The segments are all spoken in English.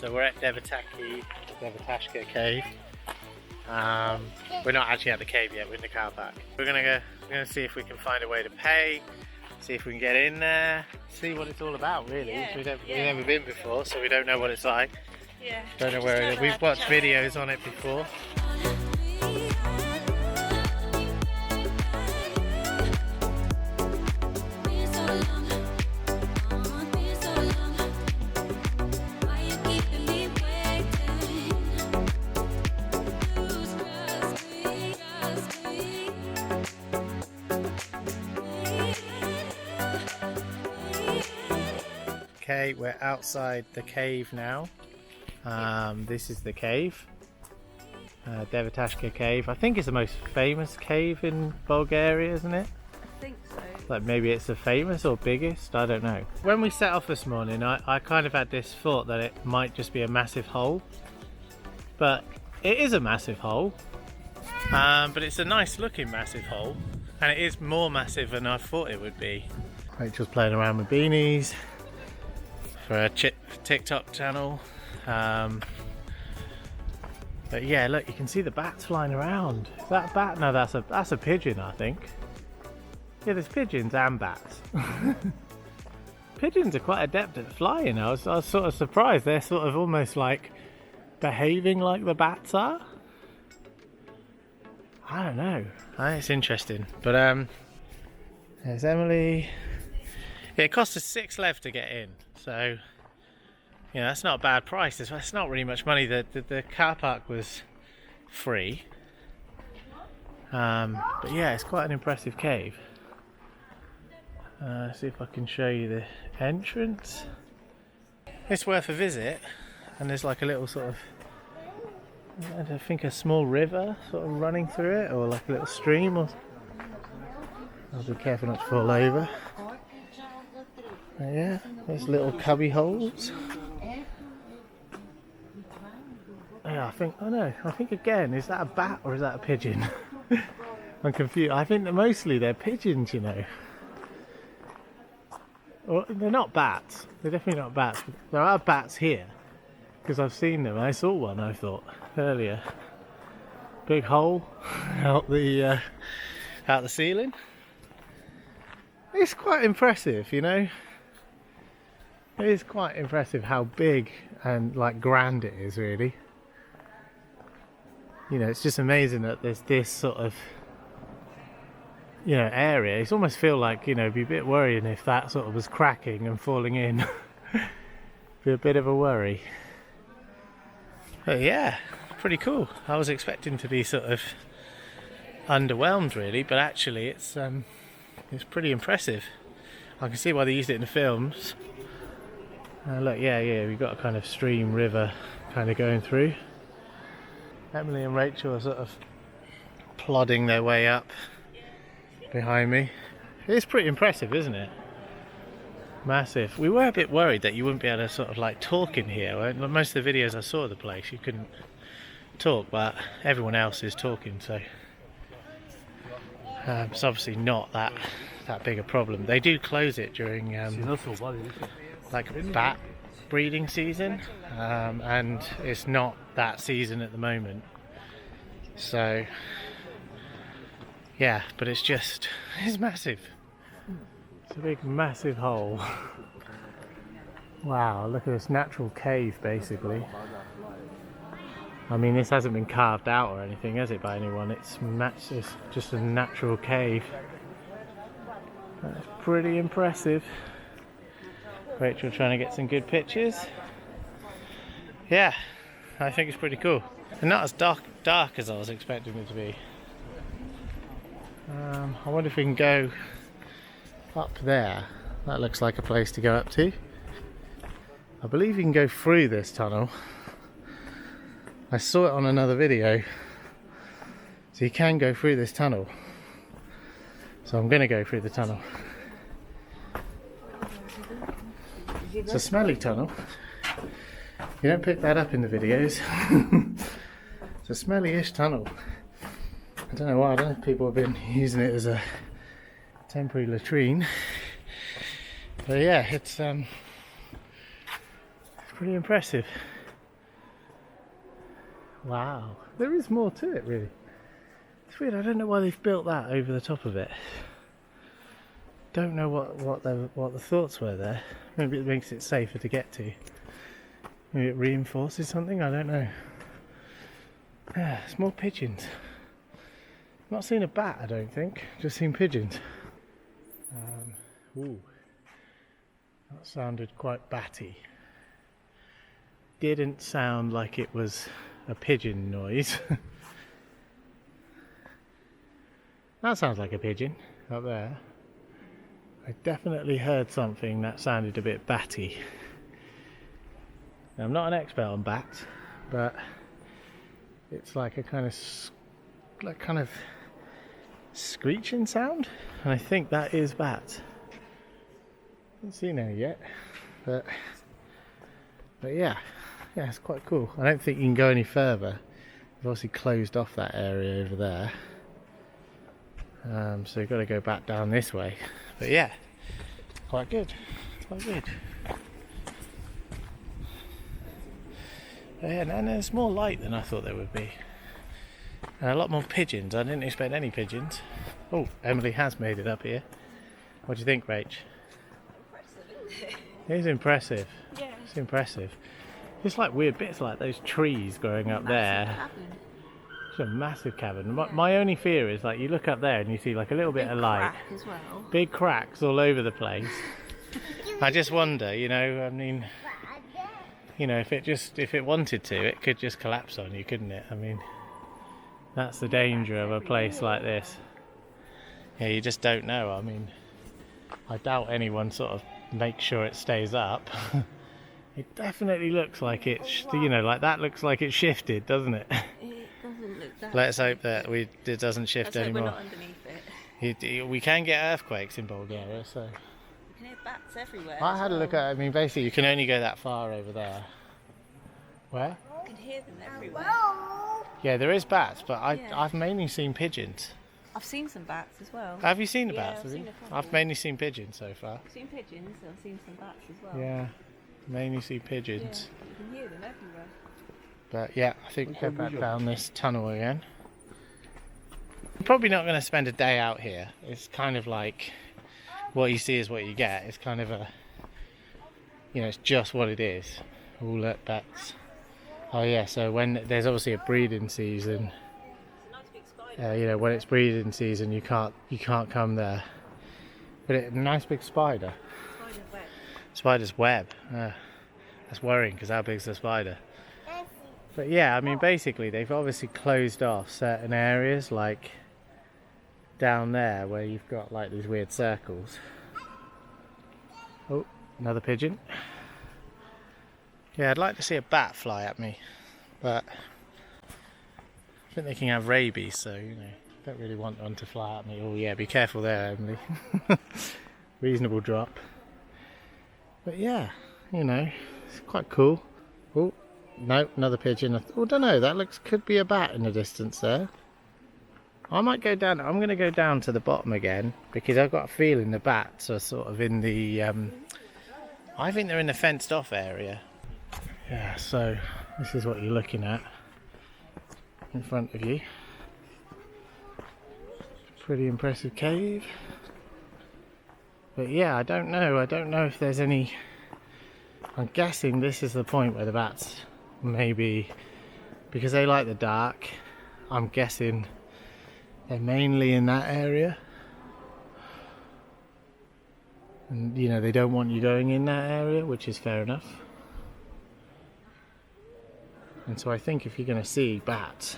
So we're at Devetashka Cave. We're not actually at the cave yet, we're in the car park. We're gonna see if we can find a way to pay, see if we can get in there, see what it's all about really. Yeah, We've never been before, so we don't know what it's like. Yeah. Don't know where it is. We've watched videos on it before. Okay, we're outside the cave now. This is the cave, Devetashka Cave. I think it's the most famous cave in Bulgaria, isn't it? I think so. Like maybe it's the famous or biggest, I don't know. When we set off this morning, I kind of had this thought that it might just be a massive hole. But it is a massive hole, but it's a nice looking massive hole. And it is more massive than I thought it would be. Rachel's playing around with beanies for a TikTok channel. But yeah, look, you can see the bats flying around. Is that a bat? No, that's a pigeon, I think. Yeah, there's pigeons and bats. Pigeons are quite adept at flying. I was sort of surprised. They're sort of almost like behaving like the bats are. I don't know. It's interesting. But there's Emily. Yeah, it cost us 6 lev to get in, so yeah, that's not a bad price. It's not really much money. The car park was free, but yeah, it's quite an impressive cave. See if I can show you the entrance. It's worth a visit, and there's like a little sort of, I think a small river sort of running through it, or like a little stream. Or I'll be careful not to fall over. Yeah, there's little cubby holes. Yeah, I think again, is that a bat or is that a pigeon? I'm confused. I think that mostly they're pigeons, you know. Well, they're not bats. They're definitely not bats. There are bats here, because I've seen them. I saw one, I thought, earlier. Big hole out the ceiling. It's quite impressive, you know. It is quite impressive how big and like grand it is, really. You know, it's just amazing that there's this sort of, you know, area. It's almost feel like, you know, it'd be a bit worrying if that sort of was cracking and falling in. Be a bit of a worry. But yeah, pretty cool. I was expecting to be sort of underwhelmed, really, but actually it's pretty impressive. I can see why they used it in the films. Look, yeah, we've got a kind of stream, river kind of going through. Emily and Rachel are sort of plodding their way up behind me. It's pretty impressive, isn't it? Massive. We were a bit worried that you wouldn't be able to sort of like talk in here. Most of the videos I saw of the place, you couldn't talk, but everyone else is talking, so it's obviously not that big a problem. They do close it during like bat breeding season, and it's not that season at the moment, so yeah, but it's massive. It's a big massive hole. Wow, look at this natural cave basically. I mean, this hasn't been carved out or anything, has it, by anyone? It's just a natural cave. That's pretty impressive. Rachel trying to get some good pictures. Yeah, I think it's pretty cool. And not as dark as I was expecting it to be. I wonder if we can go up there. That looks like a place to go up to. I believe you can go through this tunnel. I saw it on another video. So you can go through this tunnel. So I'm going to go through the tunnel. It's a smelly tunnel. You don't pick that up in the videos. It's a smelly-ish tunnel. I don't know why. I don't know if people have been using it as a temporary latrine. But yeah, it's pretty impressive. Wow. There is more to it, really. It's weird. I don't know why they've built that over the top of it. Don't know what the thoughts were there. Maybe it makes it safer to get to. Maybe it reinforces something. I don't know. Ah, it's more pigeons. Not seen a bat, I don't think. Just seen pigeons. Ooh, that sounded quite batty. Didn't sound like it was a pigeon noise. That sounds like a pigeon up there. I definitely heard something that sounded a bit batty. Now, I'm not an expert on bats, but it's like a kind of screeching sound, and I think that is bats. Haven't seen any yet, but yeah, it's quite cool. I don't think you can go any further. They've obviously closed off that area over there. So you've got to go back down this way. But yeah, quite good. Quite good. But yeah, and there's more light than I thought there would be. And a lot more pigeons. I didn't expect any pigeons. Oh, Emily has made it up here. What do you think, Rach? Impressive, isn't it? It is impressive. Yeah. It's impressive. It's like weird bits like those trees growing up there. Cavern. It's a massive cavern. My only fear is like you look up there and you see like a little bit of light. Crack as well. Big cracks all over the place. I just wonder, you know, I mean, you know, if it wanted to, it could just collapse on you, couldn't it? I mean, that's the danger of a place like this. Yeah, you just don't know. I mean, I doubt anyone sort of makes sure it stays up. It definitely looks like it's, you know, like that looks like it's shifted, doesn't it? It doesn't look that. Let's hope that it doesn't shift Let's hope anymore. we're not underneath it. We can get earthquakes in Bulgaria, so. You can hear bats everywhere. I had a look at. I mean, basically, you can only go that far over there. Where? You can hear them everywhere. Yeah, there is bats, but Yeah. I've mainly seen pigeons. I've seen some bats as well. Have you seen the Yeah, bats? I've Have seen you? a couple. I've mainly seen pigeons so far. I've seen pigeons. I've seen some bats as well. Yeah, mainly see Yeah, pigeons. you can hear them everywhere. But yeah, I think we'll go back down this tunnel again. I'm probably not going to spend a day out here. It's kind of like what you see is what you get. It's kind of a, you know, it's just what it is. Oh look, bats. Oh yeah, so when there's obviously a breeding season, It's a nice big spider. you know, when it's breeding season, you can't come there. But a nice big spider. Spider web. Spider's web. That's worrying because how big's the spider? But yeah, I mean, basically they've obviously closed off certain areas, like down there where you've got like these weird circles. Oh, another pigeon. Yeah, I'd like to see a bat fly at me, but I think they can have rabies, so you know, don't really want one to fly at me. Oh yeah, be careful there, Emily. Reasonable drop. But yeah, you know, it's quite cool. Oh, no, another pigeon. Oh, don't know. That could be a bat in the distance there. I might go down. I'm going to go down to the bottom again because I've got a feeling the bats are sort of in the. I think they're in the fenced off area. Yeah. So this is what you're looking at in front of you. Pretty impressive cave. But yeah, I don't know. I don't know if there's any. I'm guessing this is the point where the bats maybe, because they like the dark, I'm guessing they're mainly in that area. And you know, they don't want you going in that area, which is fair enough. And so I think if you're going to see bats,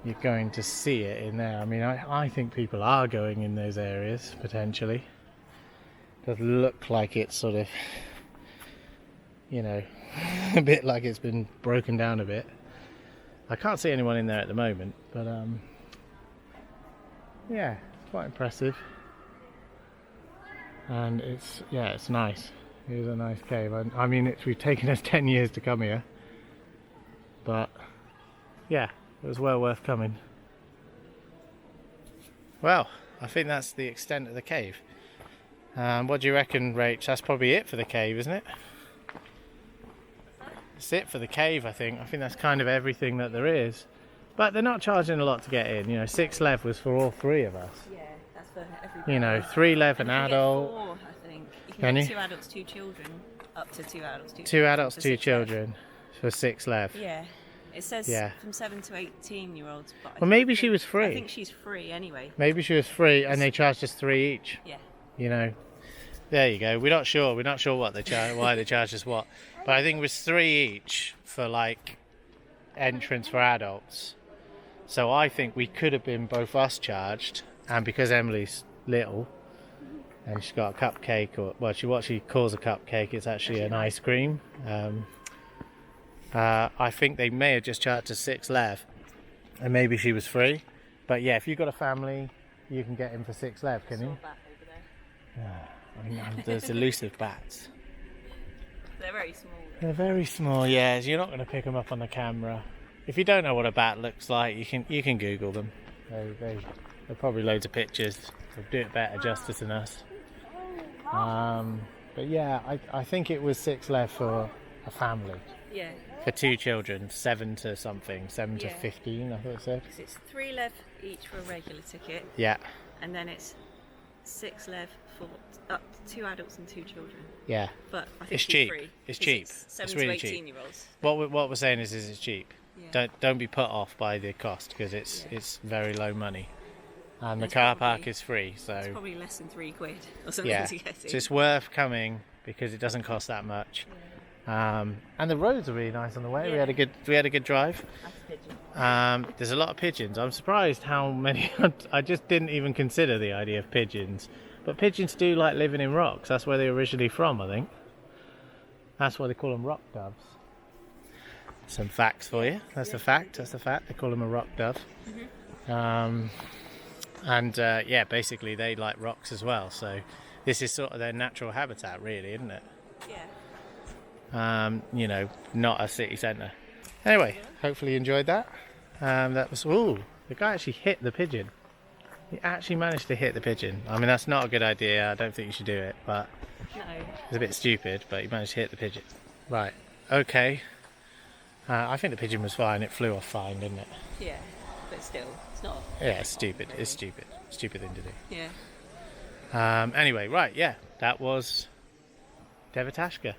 you're going to see it in there. I mean, I think people are going in those areas, potentially. It does look like it's sort of you know, a bit like it's been broken down a bit. I can't see anyone in there at the moment, but yeah, it's quite impressive. And it's nice. It is a nice cave. I mean, we've taken us 10 years to come here, but yeah, it was well worth coming. Well, I think that's the extent of the cave. What do you reckon, Rach? That's probably it for the cave, isn't it? That's it for the cave, I think. I think that's kind of everything that there is. But they're not charging a lot to get in. You know, 6 lev was for all 3 of us. Yeah, that's for everybody. You know, 3 lev an And you can get adult. 4, I think. You Can get you? 2 adults, 2 children, up to 2 adults, 2 2 children. adults, for 2 6 children for 6 lev. Yeah. It says Yeah. from 7 to 18-year-olds. But Well, maybe she was free. I think she's free anyway. Maybe she was free and they charged us 3 each. Yeah. You know, there you go. We're not sure what they why they charged us what, but I think it was 3 each for like entrance for adults. So I think we could have been both us charged, and because Emily's little and she's got a cupcake, or well, what she calls a cupcake, it's actually an ice cream. I think they may have just charged us 6 lev, and maybe she was free. But yeah, if you've got a family, you can get in for 6 lev, can you? Bat over there. I know, there's elusive bats. They're very small. They're very small, yeah. You're not going to pick them up on the camera. If you don't know what a bat looks like, you can Google them. There are probably loads of pictures. They'll do it better justice than us. But yeah, I think it was 6 lev for a family. Yeah. For 2 children, 7 to something, 7 to Yeah. 15, I thought it said. So it's 3 lev each for a regular ticket, Yeah, and then it's 6 lev for up to 2 adults and 2 children. yeah. But I think It's she's cheap. free. It's 'cause cheap. 7 It's to really cheap. 18-year-olds. What we're saying is it's cheap. Yeah. Don't be put off by the cost, because it's very low money, and the It's car probably- park is free. It's So probably less than £3 or something yeah, to get in. so it's worth coming because it doesn't cost that much. And the roads are really nice on the way. Yeah. We had a good drive. That's pigeon. There's a lot of pigeons. I'm surprised how many. I just didn't even consider the idea of pigeons. But pigeons do like living in rocks. That's where they're originally from, I think. That's why they call them rock doves. Some facts for you. That's the fact. That's the fact. They call them a rock dove. Yeah, basically they like rocks as well. So this is sort of their natural habitat, really, isn't it? Yeah. You know, not a city centre. Anyway, hopefully you enjoyed that. That was, ooh, the guy actually hit the pigeon. He actually managed to hit the pigeon. I mean, that's not a good idea. I don't think you should do it, but No. it's a bit stupid, but he managed to hit the pigeon. Right, okay. I think the pigeon was fine. It flew off fine, didn't it? Yeah. But still, it's not. Yeah, it's stupid. It's stupid. Stupid thing to do. Yeah. Anyway, right, yeah, that was Devetashka.